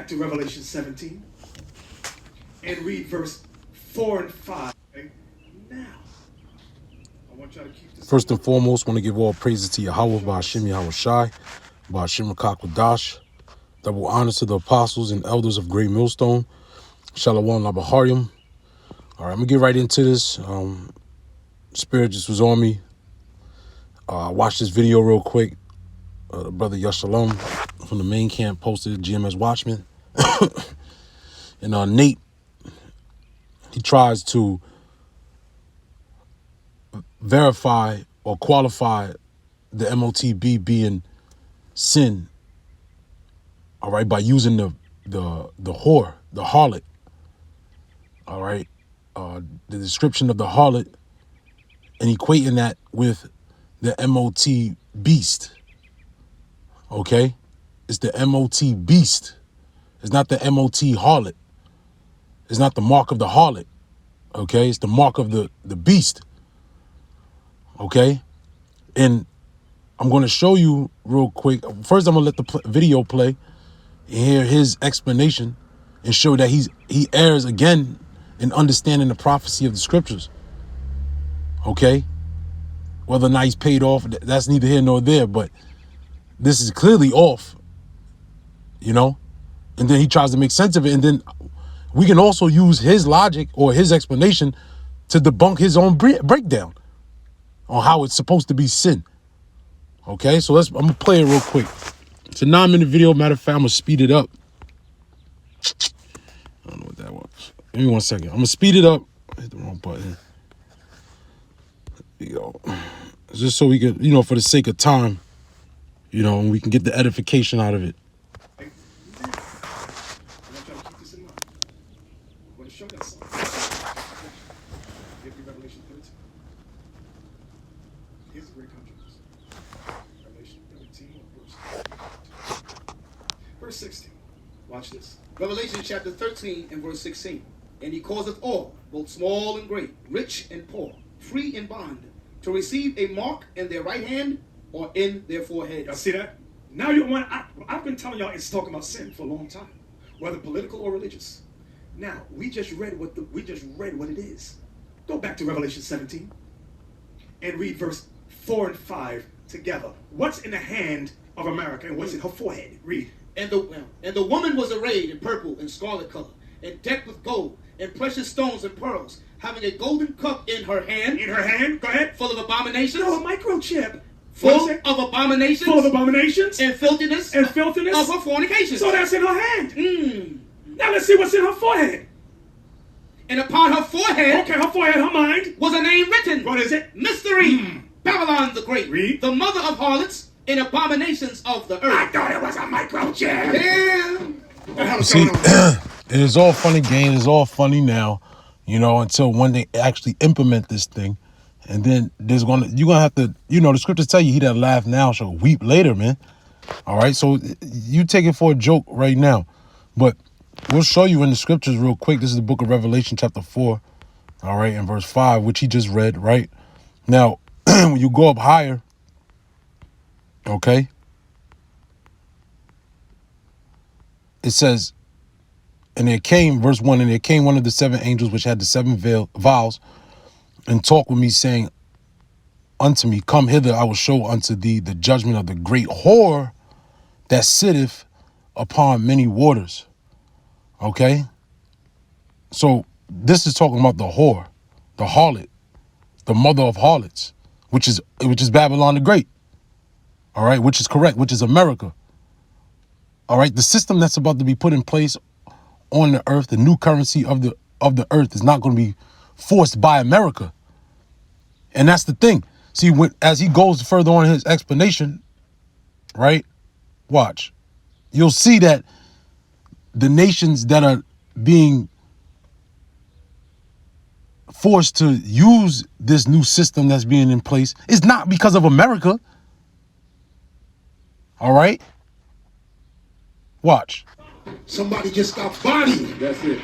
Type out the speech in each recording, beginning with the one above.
to Revelation 17 and read verse 4 and 5. Okay? Now, I want y'all to keep this. First and foremost, I want to give all praises to Yahweh, Ba'ashim Yahweh Shai, Ba'ashim Kakwadash. Double honors to the apostles and elders of Great Millstone. Shalom Labaharium. All right, I'm going to get right into this. Spirit just was on me. Watch this video real quick. Brother Yashalom from the main camp posted GMS Watchman. And Nate, he tries to verify or qualify the MOTB being sin, all right, by using the whore, the harlot, all right, the description of the harlot and equating that with the MOT beast, okay? It's the MOT beast. It's not the MOT harlot. It's not the mark of the harlot, okay? It's the mark of the beast, okay? And I'm going to show you real quick. First, I'm going to let the video play and hear his explanation and show that he errs again in understanding the prophecy of the scriptures, okay? Whether or not he's paid off, that's neither here nor there, but this is clearly off, you know? And then he tries to make sense of it, and then we can also use his logic or his explanation to debunk his own breakdown on how it's supposed to be sin. Okay, so I'm gonna play it real quick. It's a 9-minute video. Matter of fact, I'm gonna speed it up. I don't know what that was. Give me 1 second. I'm gonna speed it up. I hit the wrong button. There you go. Just so we can, you know, for the sake of time, you know, and we can get the edification out of it. I want y'all to keep this in mind. I'm going to show y'all something. Give you Revelation 13. Here's a great contrast. Revelation 13, verse 16. Watch this. Revelation chapter 13 and verse 16. And he causeth all, both small and great, rich and poor, free and bond, to receive a mark in their right hand or in their forehead. Y'all see that? Now you want. I've been telling y'all it's talking about sin for a long time, whether political or religious. Now we just read what it is. Go back to Revelation 17 and read verse 4 and 5 together. What's in the hand of America and what's in her forehead? Read. And the woman was arrayed in purple and scarlet color, and decked with gold and precious stones and pearls, having a golden cup in her hand. In her hand. Go ahead. Full of abominations. No, a microchip. Full of abominations. Full of abominations. And filthiness. And filthiness. Of her fornications. So that's in her hand. Now let's see what's in her forehead. And upon her forehead. Okay, her forehead, her mind. Was a name written. What is it? Mystery. Babylon the Great. Read. The mother of harlots and abominations of the earth. I thought it was a microchip. Yeah. See, it is all funny games. It's all funny now, you know, until when they actually implement this thing. And then you're gonna have to, you know, the scriptures tell you he that laugh now shall weep later, man. All right, so you take it for a joke right now. But we'll show you in the scriptures real quick. This is the book of Revelation chapter 4, all right, and verse 5, which he just read, right? Now, when you go up higher, okay, it says, and there came, verse 1, and there came one of the 7 angels which had the 7 vials, and talked with me, saying unto me, come hither, I will show unto thee the judgment of the great whore that sitteth upon many waters. Okay? So this is talking about the whore, the harlot, the mother of harlots, which is Babylon the Great. All right, which is correct, which is America. All right, the system that's about to be put in place on the earth, the new currency of the earth, is not going to be forced by America. And that's the thing. See, as he goes further on in his explanation, right? Watch. You'll see that the nations that are being forced to use this new system that's being in place is not because of America. All right? Watch. Somebody just got bodied. That's it.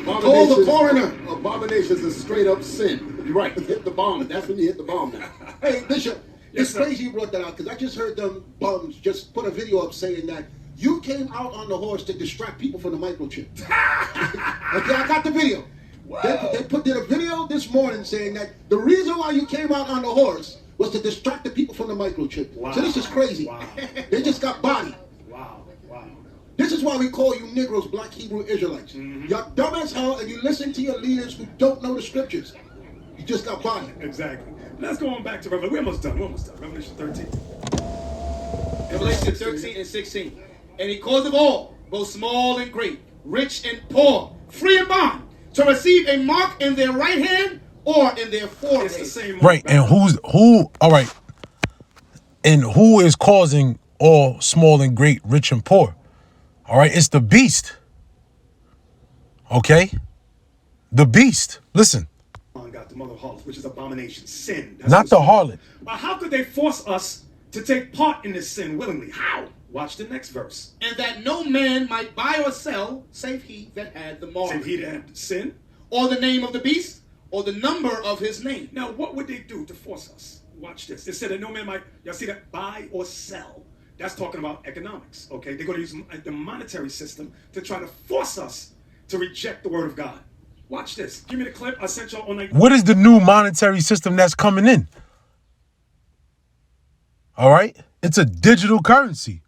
Call the coroner. Abominations is straight up sin. You're right. Hit the bomb. That's when you hit the bomb now. Hey, Bishop, Yes, it's sir. crazy you brought that out because I just heard them bums just put a video up saying that You came out on the horse to distract people from the microchip. Okay, I got the video. Did a video this morning saying that the reason why you came out on the horse was to distract the people from the microchip. Wow. So this is crazy. Wow. They just got bodied. Wow. Wow. This is why we call you Negroes Black Hebrew Israelites. You're dumb as hell and you listen to your leaders who don't know the scriptures. You just got bodied. Exactly. Let's go on back to Revelation. We're almost done. Revelation 13. Revelation 13 and 16. And he causeth all, both small and great, rich and poor, free and bond, to receive a mark in their right hand or in their forehead. It's the same mark. Right, and who? All right, and who is causing all small and great, rich and poor? All right, it's the beast. Okay, the beast. Listen. Got the mother of harlots, which is abomination, sin. That's Not the harlot. But how could they force us to take part in this sin willingly? How? Watch the next verse. And that no man might buy or sell, save he that had the mark, Save he that had sin, or the name of the beast, or the number of his name. Now, what would they do to force us? Watch this. They said that no man might, y'all see that, buy or sell. That's talking about economics, okay? They're going to use the monetary system to try to force us to reject the word of God. Watch this. Give me the clip. I sent y'all on like... What is the new monetary system that's coming in? All right? It's a digital currency.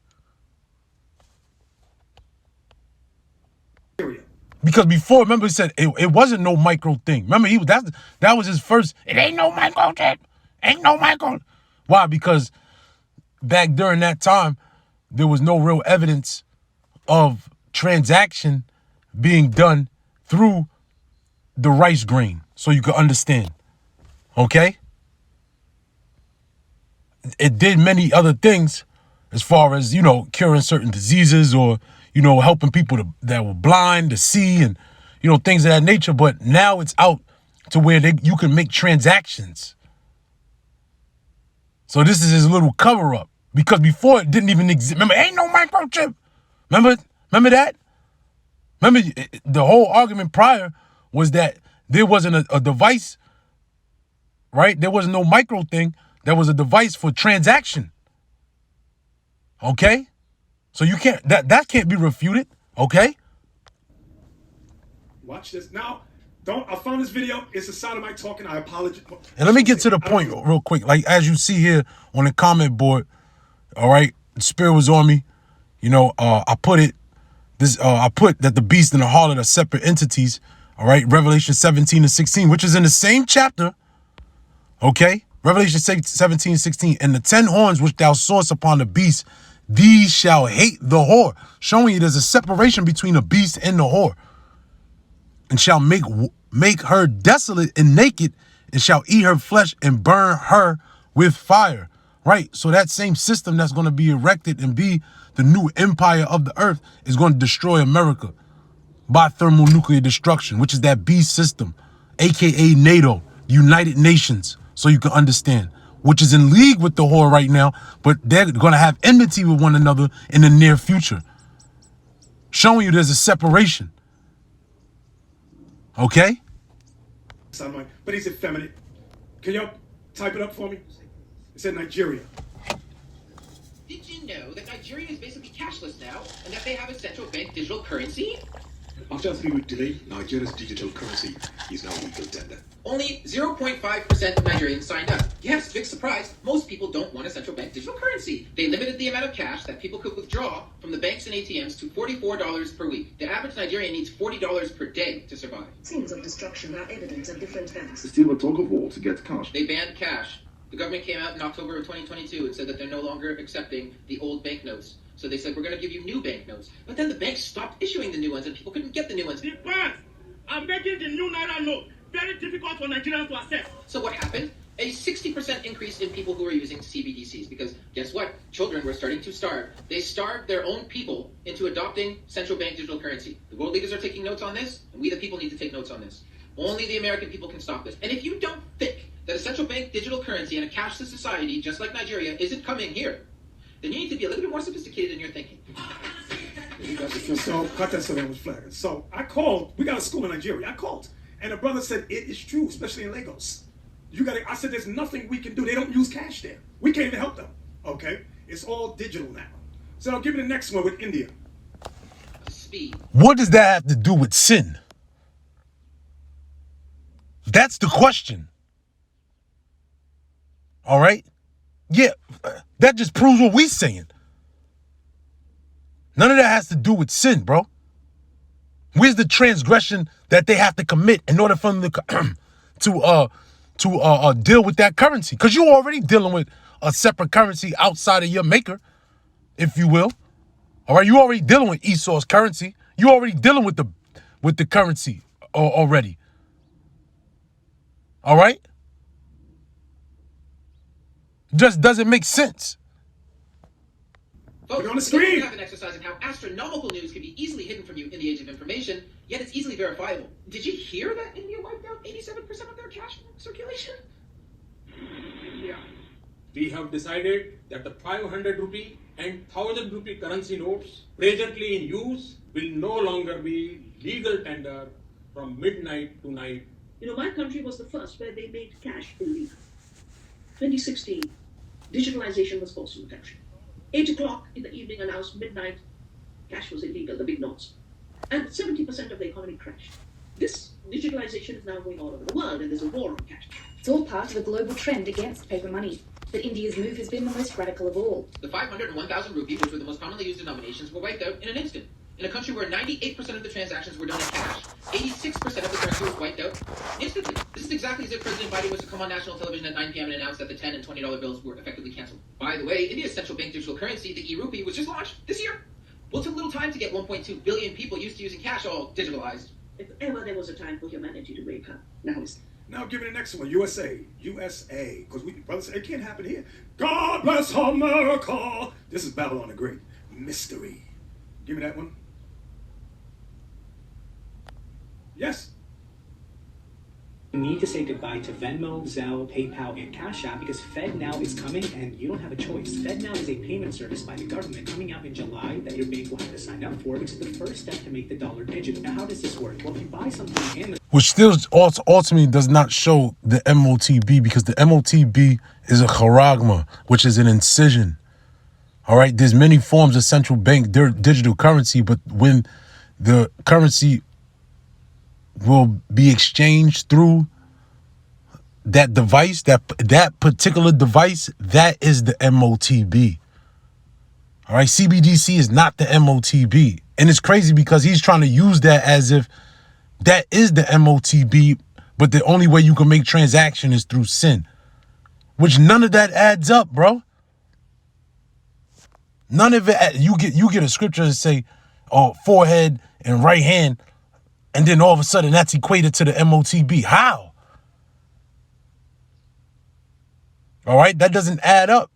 Because before, remember, he said it wasn't no micro thing. Remember, that was his first. It ain't no microchip. Ain't no micro. Why? Because back during that time, there was no real evidence of transaction being done through the rice grain, so you could understand. Okay? It did many other things as far as, curing certain diseases or, helping people that were blind to see and, things of that nature. But now it's out to where you can make transactions. So this is his little cover up, because before it didn't even exist. Remember, ain't no microchip. Remember that? Remember, the whole argument prior was that there wasn't a device, right? There wasn't no micro thing. There was a device for transaction. Okay? So you can't, that can't be refuted. Okay? Watch this. Now, I found this video. It's a sodomite talking. I apologize. And let me get to the point real quick. Like, as you see here on the comment board, all right, the spirit was on me. I put that the beast and the harlot are separate entities. All right, Revelation 17 and 16, which is in the same chapter. Okay, Revelation 17 and 16. And the 10 horns which thou sawest upon the beast, these shall hate the whore. Showing you there's a separation between the beast and the whore. And shall make her desolate and naked, and shall eat her flesh and burn her with fire. Right, so that same system that's going to be erected and be the new empire of the earth is going to destroy America by thermonuclear destruction, which is that beast system, aka NATO, United Nations, so you can understand, which is in league with the whore right now, but they're going to have enmity with one another in the near future, showing you there's a separation. Okay? Sodomite, but he's effeminate. Can y'all type it up for me? It said Nigeria. Did you know that Nigeria is basically cashless now, and that they have a central bank digital currency? After a 3-week delay, Nigeria's digital currency is now legal tender. Only 0.5% of Nigerians signed up. Yes, big surprise. Most people don't want a central bank digital currency. They limited the amount of cash that people could withdraw from the banks and ATMs to $44 per week. The average Nigerian needs $40 per day to survive. Scenes of destruction are evident at different banks. It's still a tug of war to get cash. They banned cash. The government came out in October of 2022 and said that they're no longer accepting the old banknotes. So they said, we're going to give you new banknotes. But then the banks stopped issuing the new ones and people couldn't get the new ones. The banks are making the new Naira note very difficult for Nigerians to access. So what happened? A 60% increase in people who were using CBDCs, because guess what? Children were starting to starve. They starved their own people into adopting central bank digital currency. The world leaders are taking notes on this, and we the people need to take notes on this. Only the American people can stop this. And if you don't think that a central bank digital currency and a cashless society, just like Nigeria, isn't coming here, then you need to be a little bit more sophisticated in your thinking. So, cut that so that was flagged. So, I called. We got a school in Nigeria. I called. And the brother said, it is true, especially in Lagos. I said, there's nothing we can do. They don't use cash there. We can't even help them. Okay? It's all digital now. So I'll give you the next one with India. Speed. What does that have to do with sin? That's the question. All right? Yeah, that just proves what we're saying. None of that has to do with sin, bro. Where's the transgression that they have to commit in order for them to deal with that currency? Because you're already dealing with a separate currency outside of your maker, if you will. All right, you already dealing with Esau's currency. You already dealing with the currency already. All right? Just doesn't make sense. Folks, on the screen. We have an exercise in how astronomical news can be easily hidden from you in the age of information, yet it's easily verifiable. Did you hear that India wiped out 87% of their cash circulation? Yeah. We have decided that the 500 rupee and 1000 rupee currency notes presently in use will no longer be legal tender from midnight to night. You know, my country was the first where they made cash illegal. 2016, digitalization was forced in the country. 8 o'clock in the evening announced midnight, cash was illegal, the big notes. And 70% of the economy crashed. This digitalization is now going all over the world, and there's a war on cash. It's all part of a global trend against paper money. But India's move has been the most radical of all. The 500 and 1000 rupee, which were the most commonly used denominations, were wiped out in an instant. In a country where 98% of the transactions were done in cash, 86% of the currency was wiped out instantly. This is exactly as if President Biden was to come on national television at 9 p.m. and announce that the $10 and $20 bills were effectively canceled. By the way, India's central bank digital currency, the e-rupee, was just launched this year. Well, it took a little time to get 1.2 billion people used to using cash all digitalized. If ever there was a time for humanity to wake up, now is. Now give me the next one. USA. Because brothers say it can't happen here. God bless America. This is Babylon the Great. Mystery. Give me that one. Yes. You need to say goodbye to Venmo, Zelle, PayPal, and Cash App because FedNow is coming and you don't have a choice. FedNow is a payment service by the government coming out in July that your bank will have to sign up for, which is the first step to make the dollar digital. Now, how does this work? Well, if you buy something on Amazon... Which still ultimately does not show the MOTB because the MOTB is a charagma, which is an incision. All right, there's many forms of central bank digital currency, but when the currency will be exchanged through that device, that particular device, that is the MOTB. All right, CBDC is not the MOTB. And it's crazy because he's trying to use that as if that is the MOTB, but the only way you can make transaction is through sin, which none of that adds up, bro. None of it. You get a scripture and say, oh, forehead and right hand, and then all of a sudden that's equated to the MOTB. How? All right, that doesn't add up.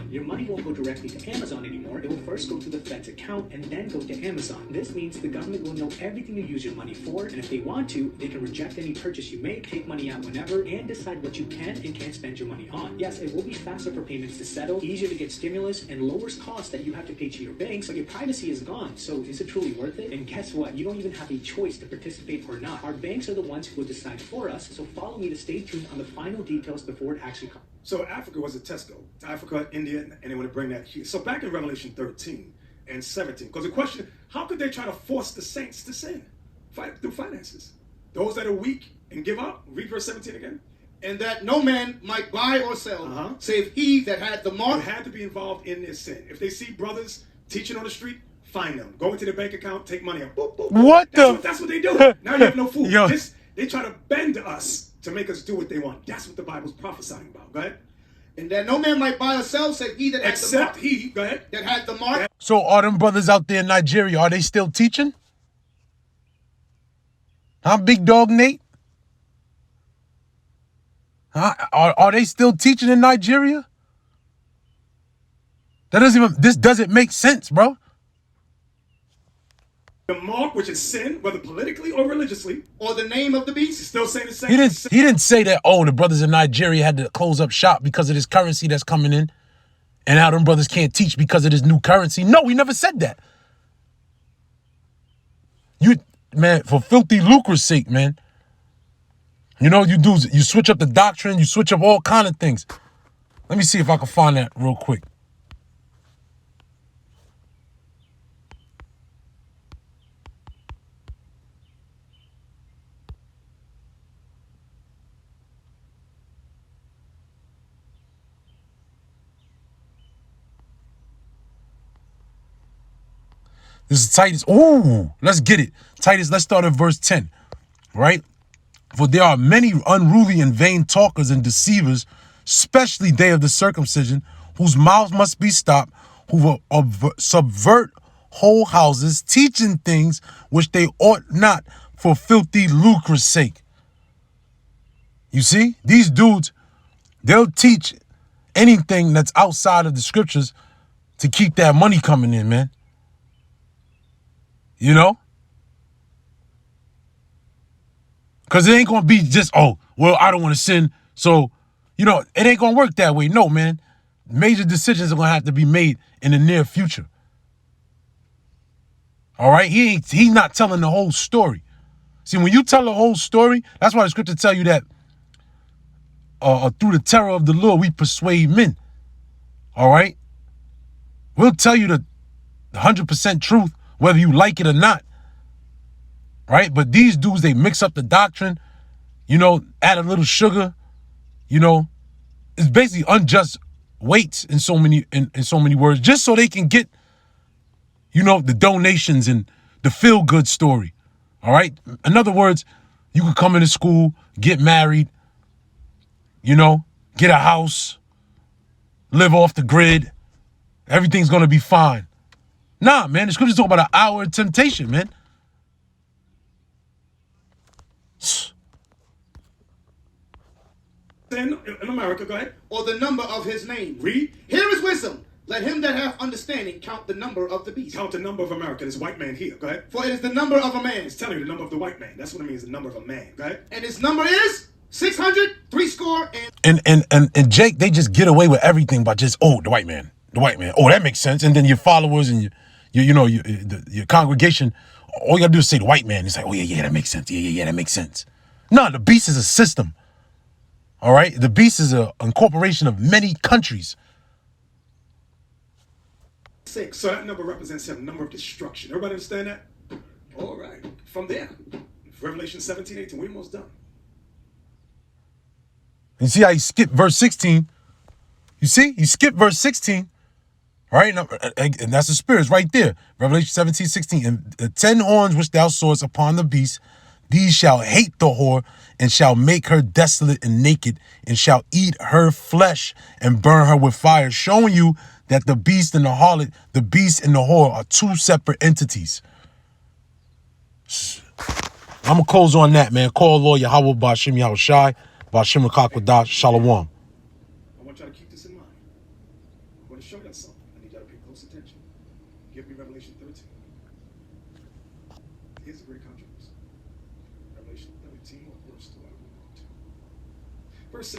Your money won't go directly to Amazon anymore. It will first go to the Fed's account and then go to Amazon. This means the government will know everything you use your money for, and if they want to, they can reject any purchase you make, take money out whenever, and decide what you can and can't spend your money on. Yes, it will be faster for payments to settle, easier to get stimulus, and lowers costs that you have to pay to your banks, but your privacy is gone. So is it truly worth it? And guess what? You don't even have a choice to participate or not. Our banks are the ones who will decide for us, so follow me to stay tuned on the final details before it actually comes. So Africa was a test go. Africa, India, and they want to bring that here. So back in Revelation 13 and 17, because the question, how could they try to force the saints to sin? Through finances. Those that are weak and give up, read verse 17 again. And that no man might buy or sell, save he that had the mark. They had to be involved in their sin. If they see brothers teaching on the street, find them. Go into their bank account, take money out. Boop, boop, boop. That's what they do. Now you have no food. They try to bend us to make us do what they want. That's what the Bible's prophesying about. Go ahead. And that no man might buy or sell, save he that had the mark. Except he, go ahead. That had the mark. So are them brothers out there in Nigeria, are they still teaching? Huh, Big Dog Nate? Huh? Are they still teaching in Nigeria? This doesn't make sense, bro. The mark, which is sin, whether politically or religiously, or the name of the beast, is still saying the same. He didn't say that, oh, the brothers in Nigeria had to close up shop because of this currency that's coming in, and now them brothers can't teach because of this new currency. No, he never said that. Man, for filthy lucre's sake, man. You know, you switch up the doctrine, you switch up all kind of things. Let me see if I can find that real quick. This is Titus. Ooh, let's get it. Titus, let's start at verse 10, right? For there are many unruly and vain talkers and deceivers, especially they of the circumcision, whose mouths must be stopped, who will subvert whole houses, teaching things which they ought not for filthy lucre's sake. You see, these dudes, they'll teach anything that's outside of the scriptures to keep that money coming in, man. You know? Because it ain't going to be just, oh, well, I don't want to sin. So, you know, it ain't going to work that way. No, man. Major decisions are going to have to be made in the near future. All right? He's not telling the whole story. See, when you tell the whole story, that's why the scripture tell you that through the terror of the Lord, we persuade men. All right? We'll tell you the 100% truth, whether you like it or not. Right? But these dudes, they mix up the doctrine, you know, add a little sugar, you know. It's basically unjust weights in so many words, just so they can get, you know, the donations and the feel-good story. All right? In other words, you could come into school, get married, you know, get a house, live off the grid. Everything's going to be fine. Nah, man, the scriptures talk about an hour of temptation, man. In America, go ahead. Or the number of his name. Read. Here is wisdom. Let him that hath understanding count the number of the beast. Count the number of America. This white man here. Go ahead. For it is the number of a man. It's telling you the number of the white man. That's what it means, the number of a man. Go ahead. And his number is 600, 3score, and Jake, they just get away with everything by just, oh, the white man. The white man. Oh, that makes sense. And then your followers and your congregation, all you gotta do is say the white man. It's like, oh yeah, that makes sense. Yeah, that makes sense. No, the beast is a system. All right? The beast is an incorporation of many countries. 6. So that number represents him, number of destruction. Everybody understand that? All right. From there, Revelation 17, 18, we're almost done. You see how you skip verse 16? You see? You skip verse 16. Right? And that's the spirits right there. Revelation 17, 16. And the 10 horns which thou sawest upon the beast, these shall hate the whore, and shall make her desolate and naked, and shall eat her flesh and burn her with fire, showing you that the beast and the harlot, the beast and the whore are two separate entities. I'm going to close on that, man. Call lawyer Yahweh Bashim Yahushai, Bashim Rakakwadah, Shalom. I want y'all to keep this in mind. I'm going to show y'all something. I need y'all to pay close attention. Give me Revelation 13. Here's a great controversy. Revelation 13, verse 2. Verse 6.